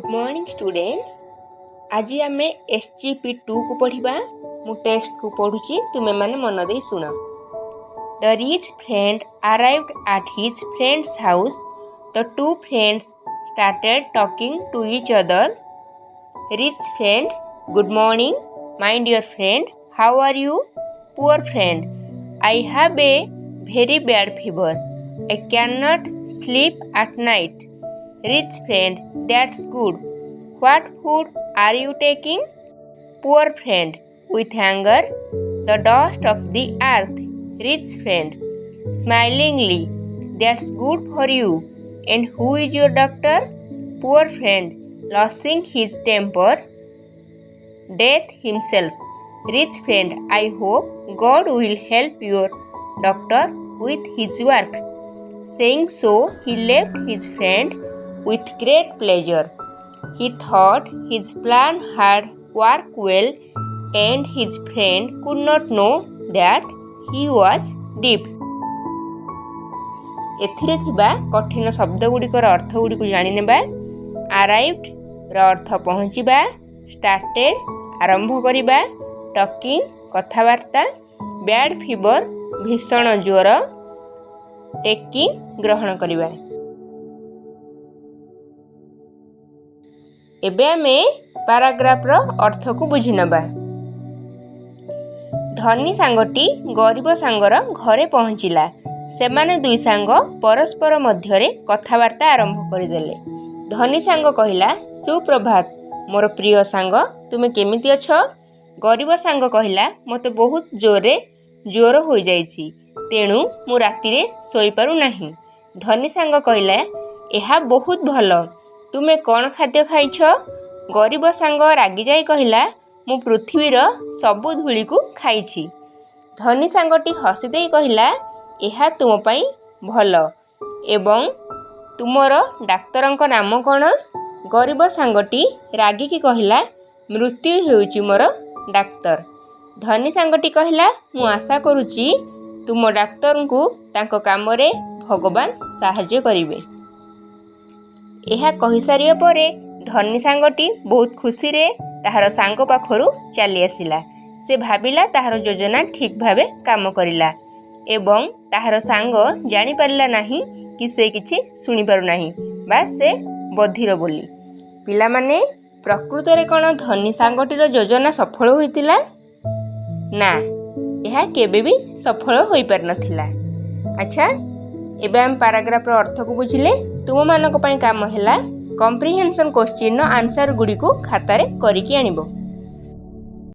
Good morning students. आज आम SGP2 को पढ़ा। मु टेक्स्ट को पढ़ुची तुमे माने मन दे सुन। The rich friend arrived at his friend's house. The two friends started talking to each other. Rich friend, good morning. My dear friend, how are you? Poor friend, I have a very bad fever. I cannot sleep at night. Rich friend, that's good. What food are you taking? Poor friend, with anger, the dust of the earth. Rich friend, smilingly, that's good for you. And who is your doctor? Poor friend, losing his temper, death himself. Rich friend, I hope God will help your doctor with his work. Saying so, he left his friend with great pleasure. He thought his plan had worked well, and his friend could not know that he was deep. एथिरे थिबा कठिन शब्द गुड़िकर अर्थ Gudi जानिनेबा। Arrived र अर्थ पहुँचवा, started आरंभ करिबा, talking कथावार्ता, bad fever भीषण ज्वर, taking ग्रहण करिबा। एबे आमे पैराग्राफ रो अर्थ को बुझी नबा। धनी सांगटी गरीब सांगर घरे पहुँचिला। सेमाने दुई सांग परस्पर मध्यरे कथावार्ता आरंभ करदेले। धनी सांग कहिला, सुप्रभात मोर प्रिय सांग, तुमे केमिति अछ? गरीब सांग कहिला, मते बहुत जोरे ज्वर हो जाइछि, तेणु मु रातिरे सोई पारु नाही। धनी सांग कहिला, एहा बहुत भल, तुमे कोन खाद्य खाइछ? गरीब सांग रागी जाई कहिला, मु पृथ्वीर सबु धूली को खाइछि। धनी सांगटी हसी देई कहिला, एहा तुम पाई भल, एवं तुमर डाक्तरंक नाम कौन? गरीब सांगटी रागिकी कहिला, मृत्यु हेउची मोर डाक्तर। धनी सांगटी कहिला, मु आशा करुची तुम डाक्तर को तांको कामरे भगवान साहाय्य करिवे। एहा कहि सारिया परे धनी सांगटी बहुत खुशी रे ताहार सांग पाखरु चली आसिला। से भाबिला ताहार योजना ठीक भावे काम करिला, एवं ताहार सांग जानी पारिला नाही कि से किछि सुनी पारु नाही बा से बधिर बोली। पिला माने प्रकृत रे कोन धनी सांगटीर योजना सफल होइतिला? ना, यह केबे भी सफल होई पार नथिला। अच्छा, एबे हम पैराग्राफ रो अर्थ को बुझिले। तुम मानक पई काम हैला कॉम्प्रिहेंशन क्वेश्चन नो आंसर गुडी को खाता रे करिकि आनिबो।